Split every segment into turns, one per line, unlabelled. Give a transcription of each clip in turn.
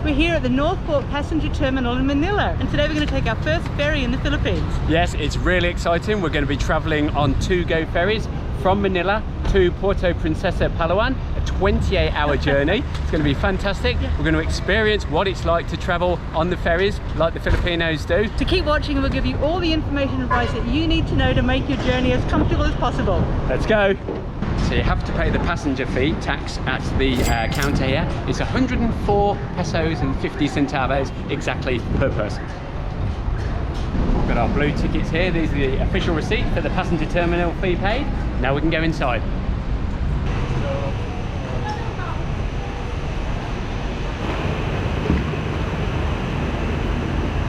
We're here at the North Port Passenger Terminal in Manila, and today we're going to take our first ferry in the Philippines.
Yes, it's really exciting. We're going to be traveling on 2GO ferries from Manila to Puerto Princesa, Palawan, a 28-hour journey. It's going to be fantastic. We're going to experience what it's like to travel on the ferries like the Filipinos do.
To keep watching, we'll give you all the information and advice that you need to know to make your journey as comfortable as possible.
Let's go. So you have to pay the passenger fee tax at the counter here. It's 104 pesos and 50 centavos exactly per person. We've got our blue tickets here. These are the official receipt for the passenger terminal fee paid. Now we can go inside.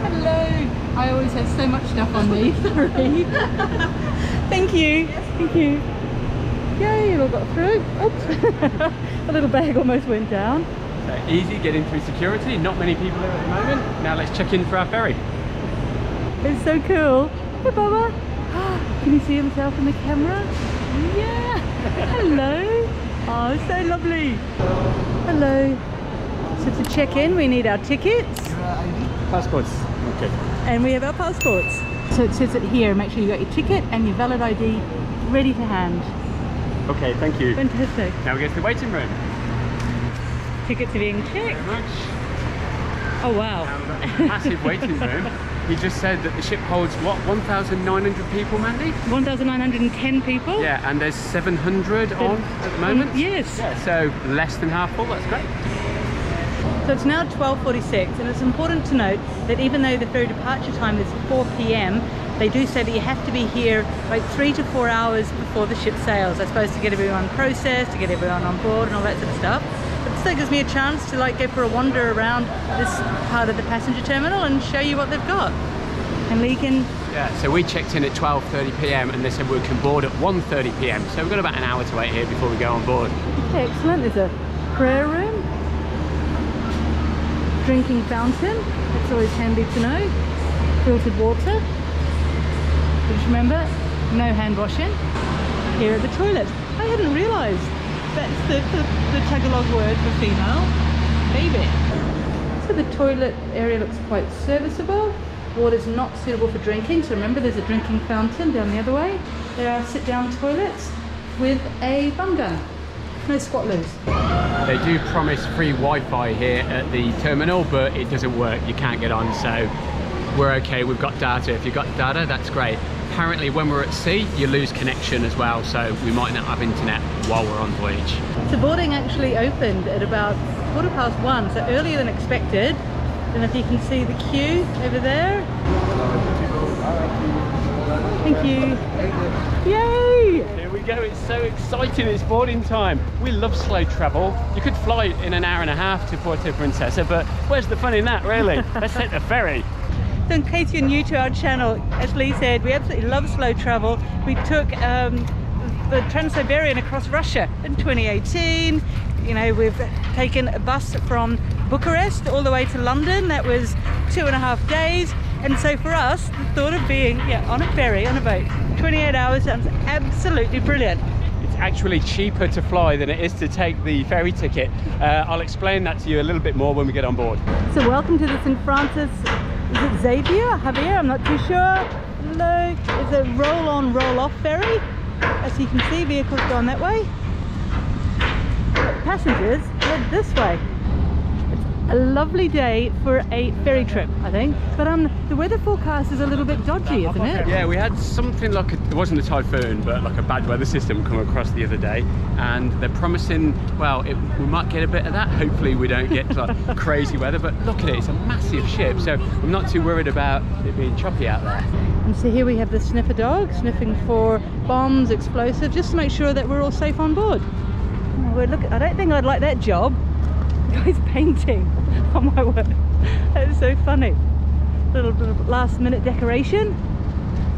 Hello. I always have so much stuff on me. Sorry. Thank you. Thank you. Yay, we all got through. Oops. A little bag almost went down.
So easy getting through security. Not many people here at the moment. Now let's check in for our ferry.
It's so cool. Hey, Baba. Can you see himself in the camera? Yeah. Hello. Oh, so lovely. Hello. So to check in, we need our tickets.
Passports. Okay.
And we have our passports. So it says it here. Make sure you got your ticket and your valid ID ready to hand.
Okay, thank you.
Fantastic.
Now we go to the waiting room.
Tickets are being checked.
Very much.
Oh wow.
Massive waiting room. He just said that the ship holds what, 1,900 people, Mandy?
1,910 people.
Yeah, and there's 700 on at the moment.
Yes.
Yeah, so less than half full. That's great.
So it's now 12:46, and it's important to note that even though the ferry departure time is 4 p.m, they do say that you have to be here like 3 to 4 hours before the ship sails. I suppose to get everyone processed, to get everyone on board and all that sort of stuff. But this gives me a chance to like go for a wander around this part of the passenger terminal and show you what they've got. And Lee can...
Yeah, so we checked in at 12:30 p.m. and they said we can board at 1:30 p.m. So we've got about an hour to wait here before we go on board.
Okay, excellent. There's a prayer room, drinking fountain. That's always handy to know. Filtered water. Just remember, no hand washing. Here are the toilets. I hadn't realised that's the Tagalog word for female. Baby. So the toilet area looks quite serviceable. Water's not suitable for drinking, so remember there's a drinking fountain down the other way. There are sit-down toilets with a bum gun. No squat loos.
They do promise free Wi-Fi here at the terminal, but it doesn't work. You can't get on, so we're okay. We've got data. If you've got data, that's great. Apparently when we're at sea, you lose connection as well, so we might not have internet while we're on voyage.
So boarding actually opened at about 1:15, so earlier than expected. And if you can see the queue over there. Thank you. Yay!
Here we go, it's so exciting, it's boarding time. We love slow travel. You could fly in an hour and a half to Puerto Princesa, but where's the fun in that, really? Let's take the ferry.
So in case you're new to our channel, as Lee said, we absolutely love slow travel. We took the Trans-Siberian across Russia in 2018. You know, we've taken a bus from Bucharest all the way to London. That was 2.5 days. And so for us, the thought of being on a ferry, on a boat, 28 hours sounds absolutely brilliant.
It's actually cheaper to fly than it is to take the ferry ticket. I'll explain that to you a little bit more when we get on board.
So welcome to the St. Francis, is it Javier? I'm not too sure. Hello. It's a roll-on, roll-off ferry. As you can see, vehicles going that way. But passengers head this way. A lovely day for a ferry trip, I think, but the weather forecast is a little bit dodgy, isn't it?
Yeah, we had something like it wasn't a typhoon, but like a bad weather system come across the other day, and they're promising, well, we might get a bit of that. Hopefully we don't get like crazy weather, but look at it, it's a massive ship, so I'm not too worried about it being choppy out there.
And so here we have the sniffer dog sniffing for bombs, explosives, just to make sure that we're all safe on board. Oh, well, look, I don't think I'd like that job. The guy's painting. Oh my word, that is so funny. Little last minute decoration.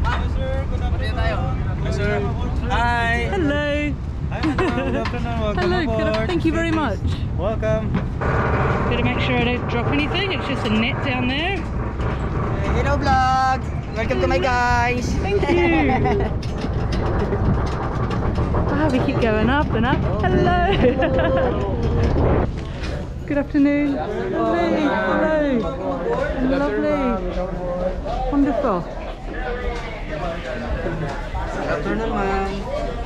Hi sir, good afternoon. Hi sir. Hi.
Hello.
Hi, good afternoon. Welcome
Hello,
aboard.
thank you very much.
Welcome.
Gotta make sure I don't drop anything, it's just a net down there.
Hello vlog. Welcome to my guys.
Thank you. We keep going up and up. Hello. Good afternoon. Lovely. Hello. Lovely. Wonderful.
Good afternoon, ma'am.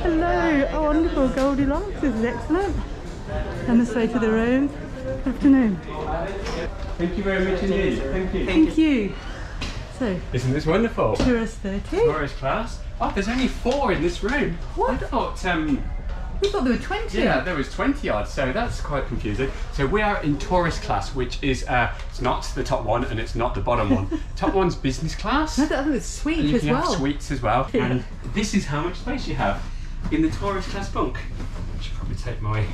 Hello. Oh, wonderful. Goldilocks. This is excellent. And this way to the room. Good afternoon.
Thank you very much indeed. Thank you.
Thank you. So,
Isn't this wonderful?
tourist 30.
Tourist class. Oh, there's only 4 in this room.
What?
I thought,
We thought there were 20.
yeah, there was 20 odd, so that's quite confusing. So we are in tourist class, which is, it's not the top one and it's not the bottom one. Top one's business class.
No, I think it's sweet
And you
as
can
well.
have suites as well.
Yeah.
And this is how much space you have in the tourist class bunk. I should probably take my...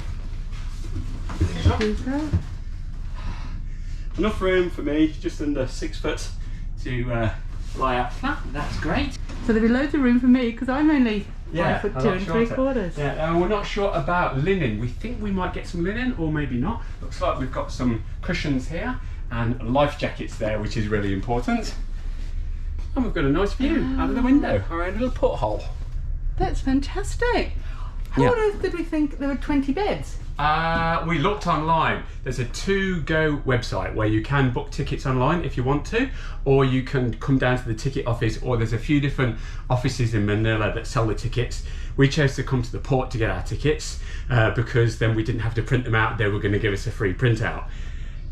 Enough room for me, just under 6 foot to lie out flat. That's great.
So there'll be loads of room for me because I'm only 5 foot
a
2
lot
and
shorter.
3/4.
Yeah, we're not sure about linen. We think we might get some linen or maybe not. Looks like we've got some cushions here and life jackets there, which is really important. And we've got a nice view out of the window, our own little porthole.
That's fantastic. How
Yeah.
on earth did we think there were 20 beds?
We looked online. There's a 2GO website where you can book tickets online if you want to, or you can come down to the ticket office, or there's a few different offices in Manila that sell the tickets. We chose to come to the port to get our tickets because then we didn't have to print them out. They were going to give us a free printout.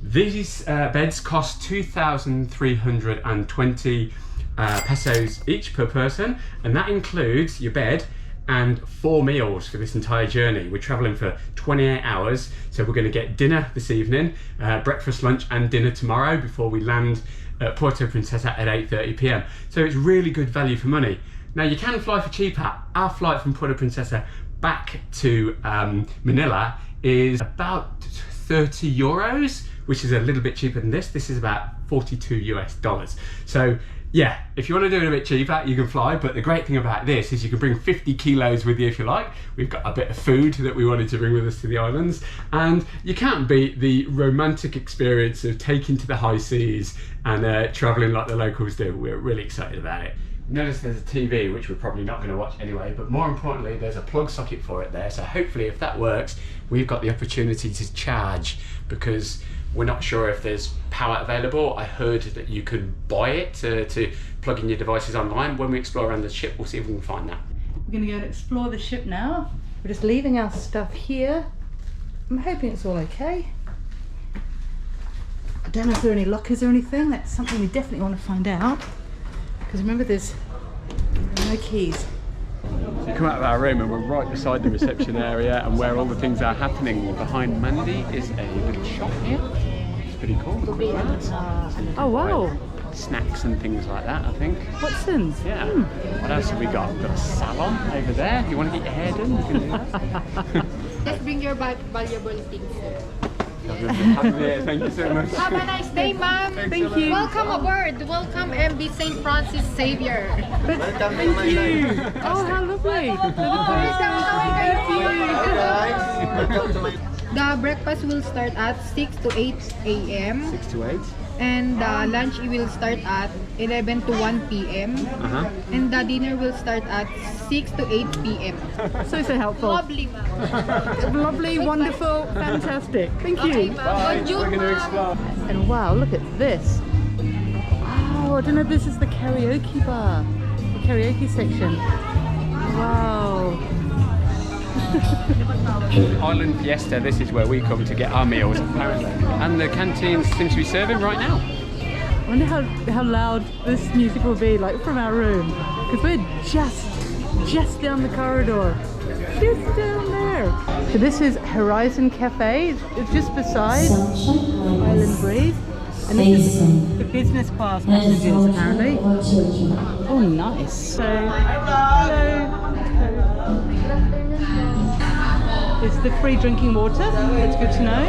These beds cost 2,320 pesos each per person, and that includes your bed and 4 meals for this entire journey. We're traveling for 28 hours, so we're going to get dinner this evening, breakfast, lunch and dinner tomorrow before we land at Puerto Princesa at 8:30 p.m. So it's really good value for money. Now you can fly for cheaper. Our flight from Puerto Princesa back to Manila is about 30 euros, which is a little bit cheaper than this. This is about $42 US. So yeah, if you want to do it a bit cheaper, you can fly, but the great thing about this is you can bring 50 kilos with you if you like. We've got a bit of food that we wanted to bring with us to the islands, and you can't beat the romantic experience of taking to the high seas and travelling like the locals do. We're really excited about it. Notice there's a TV, which we're probably not going to watch anyway, but more importantly, there's a plug socket for it there, so hopefully if that works, we've got the opportunity to charge, because we're not sure if there's power available. I heard that you can buy it to plug in your devices online. When we explore around the ship, we'll see if we can find that.
We're going to go and explore the ship now. We're just leaving our stuff here. I'm hoping it's all okay. I don't know if there are any lockers or anything. That's something we definitely want to find out. Because remember, there's no keys.
So you come out of our room and we're right beside the reception area and where all the things are happening. Behind Mandy is a little shop here. It's pretty cool.
Oh wow!
Snacks and things like that, I think.
Watson's.
Yeah. What else have we got? We've got a salon over there. If you want to get your hair done, you can do that.
Just bring your valuable things.
Thank you so much.
Have a nice day, ma'am.
Thank you.
Welcome aboard. Welcome MB St. Francis Xavier.
Thank you. Oh, how lovely.
The breakfast will start at 6 to 8 a.m.
6 to 8.
and the lunch will start at 11 to 1 p.m. and the dinner will start at 6 to 8 p.m.
So helpful.
Lovely, ma'am.
Lovely, wonderful, fantastic. Thank you.
Okay, ma'am. Good
We're going to explore.
And wow, look at this. Oh, I don't know if this is the karaoke bar. The karaoke section. Wow.
Island Fiesta, this is where we come to get our meals apparently. And the canteen seems to be serving right now.
I wonder how loud this music will be like from our room. Because we're just down the corridor. Just down there. So this is Horizon Cafe. It's just beside Island Breeze. And this is the business class passengers apparently. Oh nice. So, hello. It's the free drinking water. That's good to know.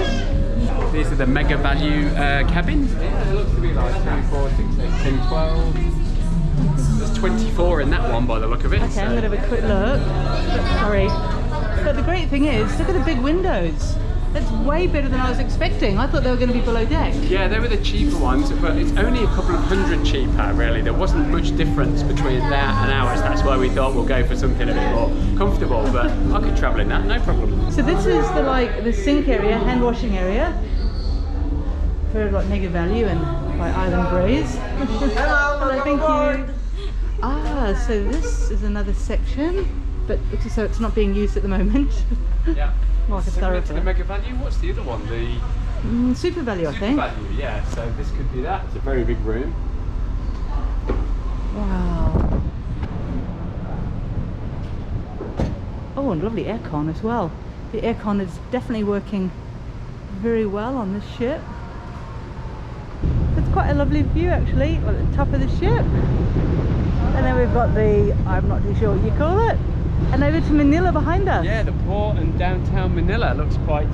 These are the mega value cabins. Yeah, it looks to be like 24, 6, 8, 10, 12. There's 24 in that one by the look of it.
Okay, I'm going to have a quick look. Sorry. But the great thing is, look at the big windows. That's way better than I was expecting. I thought they were going to be below deck.
Yeah, they were the cheaper ones, but it's only a couple of hundred cheaper really. There wasn't much difference between that and ours. That's why we thought we'll go for something a bit more comfortable, but I could travel in that, no problem.
So this is the sink area, hand washing area. preferred like Mega Value and by Island Breeze. Hello, thank you. Ah, so this is another section, but so it's not being used at the moment.
Yeah.
Like a
Similar to the
thoroughfare.
Mega Value. What's the other one? The
Super Value, I
Super
think.
Value. Yeah. So this could be that. It's a very big room.
Wow. Oh, and lovely aircon as well. The aircon is definitely working very well on this ship. It's quite a lovely view actually at the top of the ship. And then we've got the, I'm not too sure what you call it, and over to Manila behind us.
Yeah, the port and downtown Manila looks quite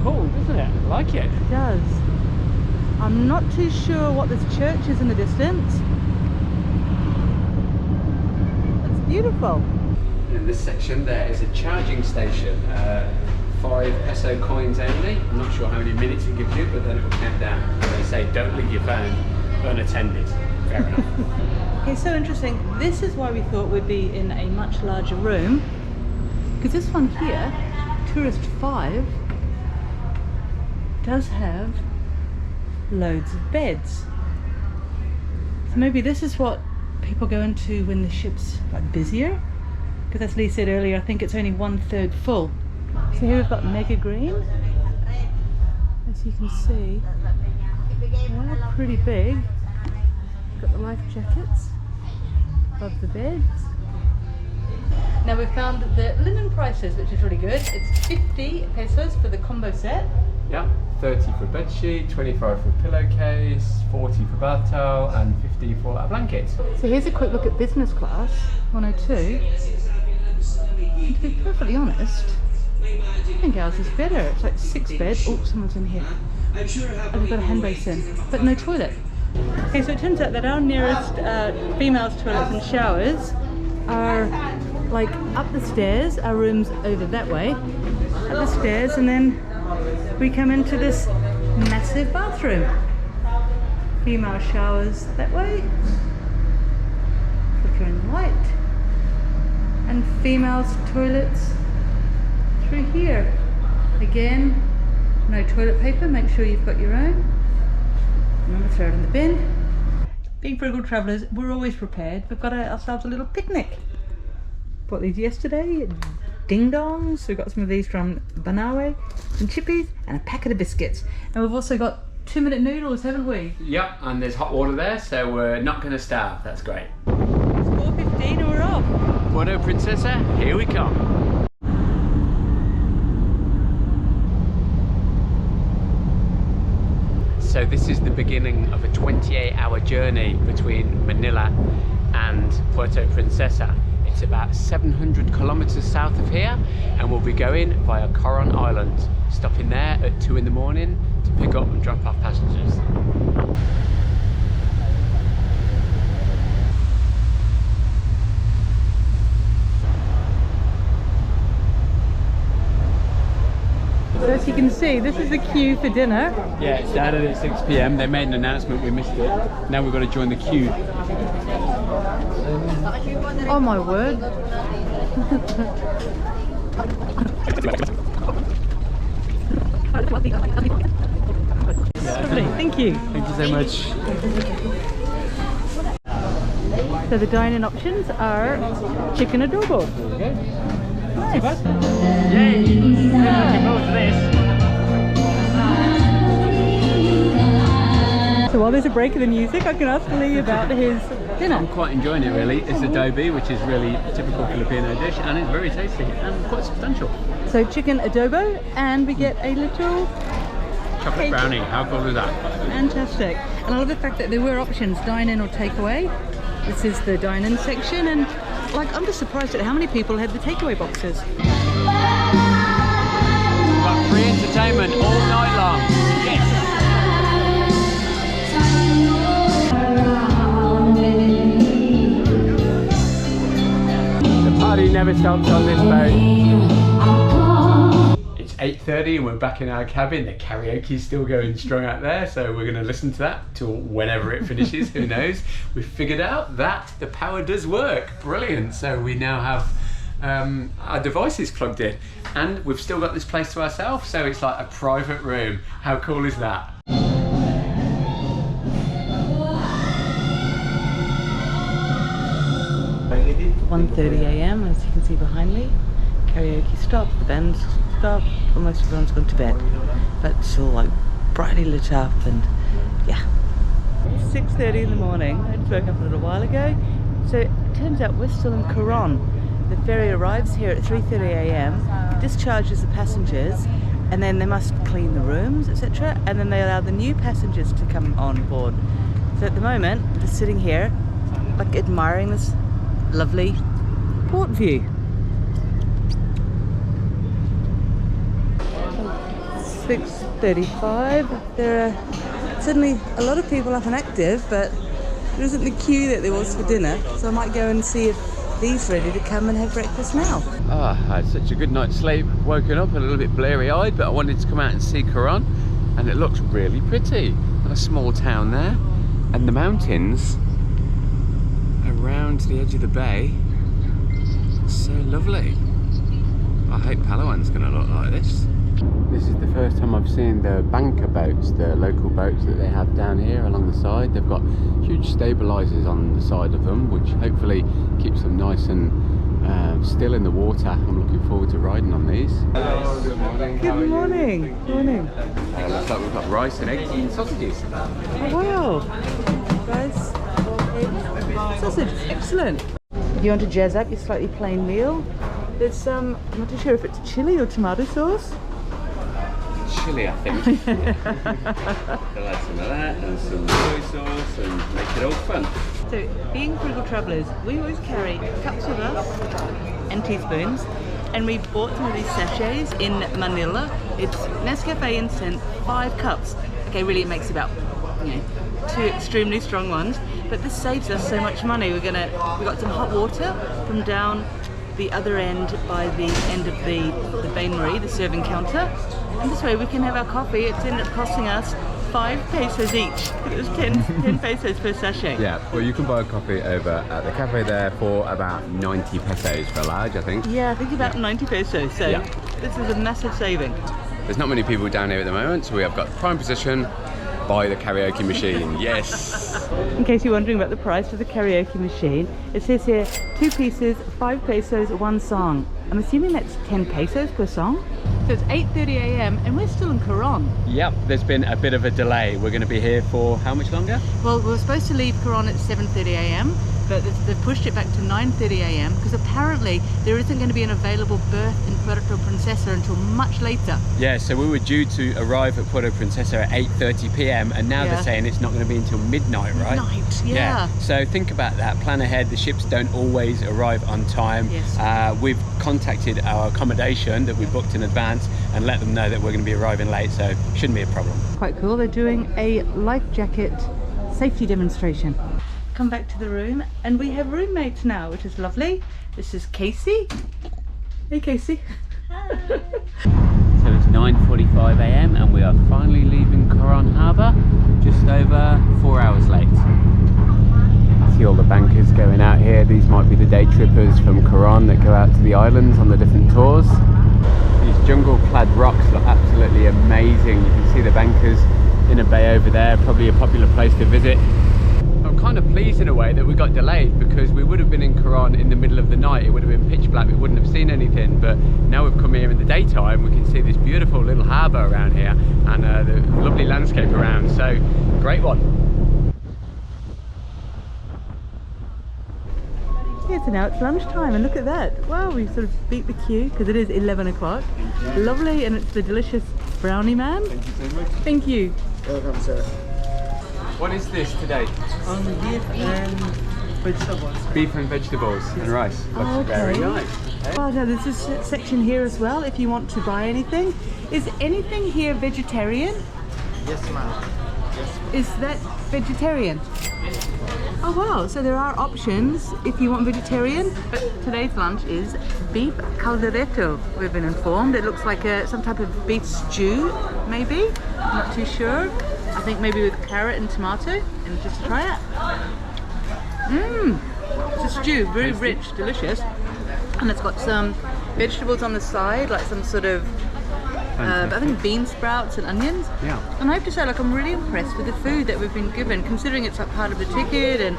cool, doesn't it? I like it.
It does. I'm not too sure what this church is in the distance. It's beautiful.
In this section there is a charging station, 5 peso coins only. I'm not sure how many minutes it gives you, but then it will count down. They say don't leave your phone unattended. Fair enough.
Okay, so interesting. This is why we thought we'd be in a much larger room, because this one here, Tourist 5, does have loads of beds. So maybe this is what people go into when the ship's like busier, because as Lee said earlier, I think it's only 1/3 full. So here we've got Mega Green. As you can see, they're pretty big. Got the life jackets above the beds. Now we've found the linen prices, which is really good. It's 50 pesos for the combo set.
Yeah, 30 for a bed sheet, 25 for a pillowcase, 40 for bath towel, and 50 for a blanket.
So here's a quick look at business class, 102. And to be perfectly honest, I think ours is better. It's like 6 beds. Oh, someone's in here. And we've got a hand basin, but no toilet. Okay, so it turns out that our nearest females' toilets and showers are like up the stairs. Our room's over that way, up the stairs, and then we come into this massive bathroom. Female showers that way, flickering light, and females' toilets through here. Again, no toilet paper, make sure you've got your own. Remember, throw it in the bin. Being frugal travellers, we're always prepared. We've got ourselves a little picnic. Bought these yesterday, ding dongs. We've got some of these from Banawe, some chippies, and a packet of biscuits. And we've also got 2-minute noodles, haven't we?
Yep, and there's hot water there, so we're not going to starve. That's great.
It's 4:15 and we're off.
Puerto Princesa, here we come. So this is the beginning of a 28-hour journey between Manila and Puerto Princesa. It's about 700 kilometers south of here, and we'll be going via Coron Island, stopping there at 2 in the morning to pick up and drop off passengers.
So as you can see, this is the queue for dinner.
Yeah, it started at 6 p.m. They made an announcement, we missed it. Now we've got to join the queue.
Oh my word. Lovely, thank you.
Thank you so much.
So the dine-in options are chicken adobo. Nice.
Yay! Looking forward to this.
So while there's a break in the music, I can ask Lee about his dinner.
I'm quite enjoying it really. It's adobe, which is really a typical Filipino dish, and it's very tasty and quite substantial.
So chicken adobo, and we get a little
Chocolate
cake.
brownie, how cool is that?
Fantastic. And I love the fact that there were options, dine-in or takeaway. This is the dine-in section, and like I'm just surprised at how many people had the takeaway boxes.
We've got free entertainment all night long. Yes! The party never stops on this boat. It's 8:30 and we're back in our cabin. The karaoke's still going strong out there, so we're going to listen to that till whenever it finishes, who knows. We've figured out that the power does work. Brilliant. So we now have our devices plugged in, and we've still got this place to ourselves, so it's like a private room. How cool is that?
1:30 a.m. as you can see behind me. Karaoke stop, the band's stopped, almost everyone's gone to bed. But it's all like brightly lit up and yeah. 6:30 in the morning. I just woke up a little while ago. So it turns out we're still in Coron. The ferry arrives here at 3:30 a.m. discharges the passengers, and then they must clean the rooms, etc. And then they allow the new passengers to come on board. So at the moment, I'm just sitting here, like admiring this lovely port view. 6:35. There are suddenly a lot of up and active, but there isn't the queue that there was for dinner. So I might go and see if he's ready to come and have breakfast now.
I had such a good night's sleep. Woken up a little bit bleary-eyed, but I wanted to come out and see Coron, and it looks really pretty. A small town there, and the mountains around the edge of the bay. So lovely. I hope Palawan's going to look like this. This is the first time I've seen the banker boats, the local boats that they have down here along the side. They've got huge stabilisers on the side of them, which hopefully keeps them nice and still in the water. I'm looking forward to riding on these. Hello, good morning.
Good morning. Morning.
Looks like we've got rice and eggs and sausages.
Oh wow. Rice, eggs, sausage. Excellent. If you want to jazz up your slightly plain meal, there's I'm not too sure if it's chili or tomato sauce.
Chili, I think. They'll add some of that and some soy sauce and make it all fun.
So, being frugal travellers, we always carry cups with us and teaspoons, and we bought some of these sachets in Manila. It's Nescafe instant, 5 cups. Okay, really it makes about 2 extremely strong ones, but this saves us so much money. We got some hot water from down the other end by the end of the bain-marie, the serving counter. And this way we can have our coffee. It's ended up costing us 5 pesos each. It was 10 pesos per sachet.
Yeah, well you can buy a coffee over at the cafe there for about 90 pesos for a large, I think.
Yeah, I think about 90 pesos. So this is a massive saving.
There's not many people down here at the moment, so we have got prime position by the karaoke machine. Yes!
In case you're wondering about the price of the karaoke machine, it says here 2 pieces, 5 pesos, 1 song. I'm assuming that's 10 pesos per song. So it's 8:30 a.m. and we're still in Coron.
Yep, there's been a bit of a delay. We're going to be here for how much longer?
Well, we were supposed to leave Coron at 7:30 a.m. but they've pushed it back to 9:30 a.m. because apparently there isn't going to be an available berth in Puerto Princesa until much later.
Yeah, so we were due to arrive at Puerto Princesa at 8:30 p.m. and now they're saying it's not going to be until midnight, right?
Midnight, yeah.
So think about that. Plan ahead. The ships don't always arrive on time.
Yes.
We've contacted our accommodation that we booked in advance and let them know that we're going to be arriving late, so shouldn't be a problem.
Quite cool. They're doing a life jacket safety demonstration. Come back to the room and we have roommates now, which is lovely. This is Casey. Hey Casey.
Hi. So it's 9:45 a.m. and we are finally leaving Coron Harbour, just over 4 hours late. See all the bankers going out here. These might be the day trippers from Coron that go out to the islands on the different tours. These jungle-clad rocks look absolutely amazing. You can see the bankers in a bay over there, probably a popular place to visit. I'm kind of pleased in a way that we got delayed because we would have been in Coron in the middle of the night. It would have been pitch black, we wouldn't have seen anything, but now we've come here in the daytime, we can see this beautiful little harbour around here and the lovely landscape around, so great one.
Yeah, so now it's lunchtime and look at that. Wow, we sort of beat the queue because it is 11 o'clock. Lovely, and it's the delicious brownie man.
Thank you so much.
Thank you.
Welcome, sir.
What is this today?
Beef and vegetables.
Beef and vegetables and rice. Looks very nice. Okay.
Oh, now there's this section here as well if you want to buy anything. Is anything here vegetarian?
Yes, ma'am. Yes.
Is that vegetarian? Oh wow, so there are options if you want vegetarian, but today's lunch is beef caldereto, we've been informed. It looks like some type of beef stew, maybe? I'm not too sure. I think maybe with carrot and tomato, and just try it. Mmm, it's a stew, very rich, delicious. And it's got some vegetables on the side, like some sort of I think bean sprouts and onions.
Yeah.
And I have to say, like, I'm really impressed with the food that we've been given, considering it's like part of the ticket, and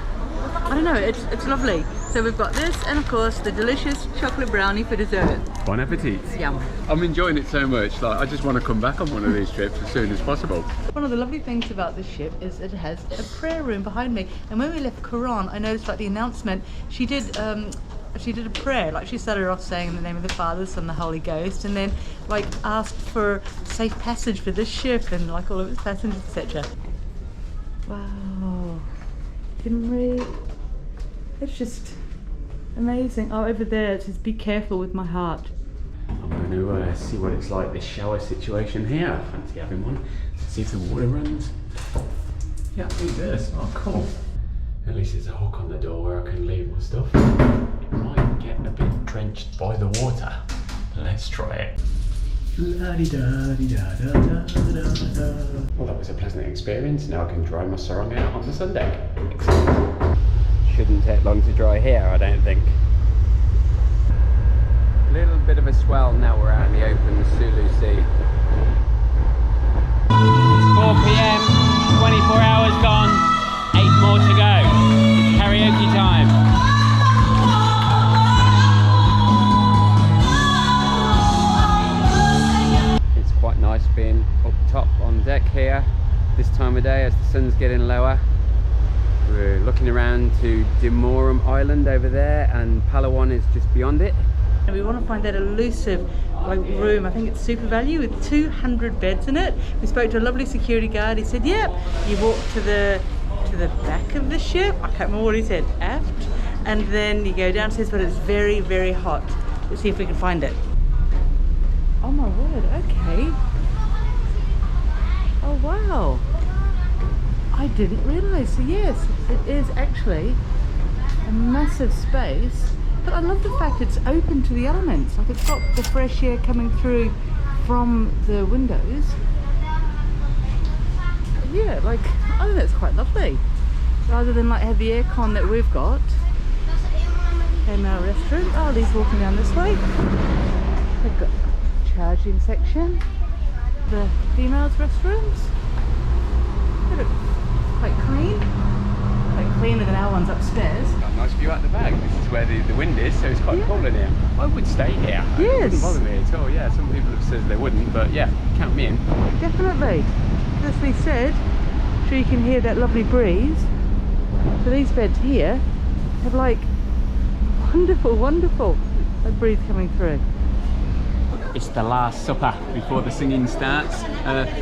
I don't know, it's lovely. So we've got this, and of course the delicious chocolate brownie for dessert.
Bon appetit.
Yum.
I'm enjoying it so much, like I just want to come back on one of these trips as soon as possible.
One of the lovely things about this ship is it has a prayer room behind me. And when we left Coron, I noticed like the announcement, she did a prayer. Like she started off saying in the name of the Father, Son, and the Holy Ghost, and then like asked for safe passage for this ship and like all of its passengers, etc. Wow, Kimmery, it's just amazing. Oh, over there it says, "Be careful with my heart."
I'm going to see what it's like, this shower situation here. I fancy having one. See if the water runs. Yeah, it does. Oh, cool. At least there's a hook on the door where I can leave my stuff. It might get a bit drenched by the water. Let's try it. Well, that was a pleasant experience. Now I can dry my sarong out on the Sunday. Excellent. Shouldn't take long to dry here, I don't think. A little bit of a swell now we're out in the open Sulu Sea. It's 4 PM, 24 hours gone, 8 more to go. It's karaoke time. It's quite nice being up top on deck here this time of day as the sun's getting lower. We're looking around to Demorum Island over there, and Palawan is just beyond it.
And we want to find that elusive like room. I think it's super value with 200 beds in it. We spoke to a lovely security guard. He said, "Yep, you walk to the back of the ship." I can't remember what he said, aft, and then you go downstairs, but it's very, very hot. Let's see if we can find it. Oh my word! Okay. Oh wow! I didn't realise. So yes, it is actually a massive space. But I love the fact it's open to the elements. Like it's got the fresh air coming through from the windows. Yeah, like I think that's quite lovely. Rather than like have the aircon that we've got. And our restaurant. Oh, Lee's walking down this way. They've got a charging section. The females' restrooms. They look quite clean. Quite cleaner than our ones upstairs.
Got a nice view out the back. This is where the wind is, so it's quite cool in here. I would stay here.
Yes.
It wouldn't bother me at all. Yeah, some people have said they wouldn't, but yeah, count me in.
Definitely. As we said, sure you can hear that lovely breeze. So these beds here have like wonderful like breeze coming through.
It's the last supper before the singing starts.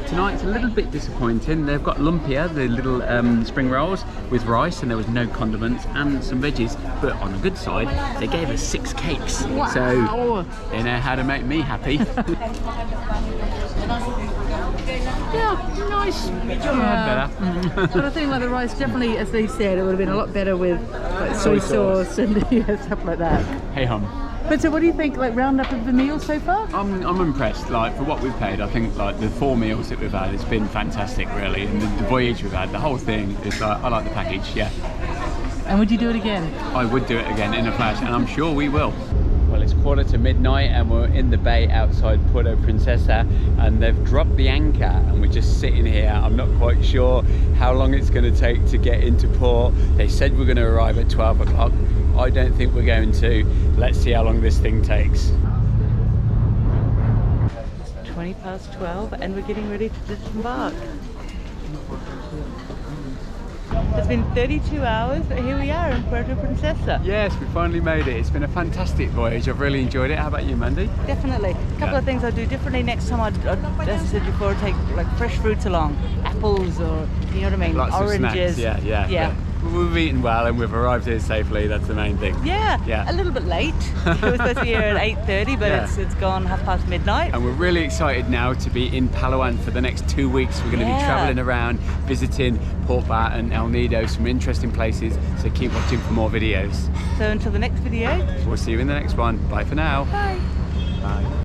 Tonight's a little bit disappointing. They've got lumpia, the little spring rolls with rice, and there was no condiments and some veggies. But on the good side, they gave us 6 cakes.
Wow.
So they know how to make me happy.
Yeah, nice.
Better.
But I think like the rice definitely, as they said, it would have been a lot better with like soy sauce and yeah, stuff like that.
Hey hum.
But so what do you think, like round up of the meal so far?
I'm impressed. Like for what we've paid, I think like the 4 meals that we've had, it's been fantastic really. And the voyage we've had, the whole thing is like, I like the package, yeah.
And would you do it again?
I would do it again in a flash, and I'm sure we will. Well, it's midnight and we're in the bay outside Puerto Princesa, and they've dropped the anchor and we're just sitting here. I'm not quite sure how long it's going to take to get into port. They said we're going to arrive at 12 o'clock. I don't think we're going to. Let's see how long this thing takes.
12:20 and we're getting ready to disembark. It's been 32 hours, but here we are in Puerto Princesa.
Yes, we finally made it. It's been a fantastic voyage. I've really enjoyed it. How about you, Mandy?
Definitely. A couple of things I'll do differently next time. As I said before, take like fresh fruits along, apples or, you know what I mean,
Lots
oranges.
Of snacks. Yeah. We've eaten well and we've arrived here safely. That's the main thing.
Yeah. A little bit late. We were supposed to be here at 8:30, but it's gone midnight.
And we're really excited now to be in Palawan for the next 2 weeks. We're going to be traveling around, visiting Port Bat and El Nido, some interesting places. So keep watching for more videos.
So until the next video.
We'll see you in the next one. Bye for now.
Bye.
Bye.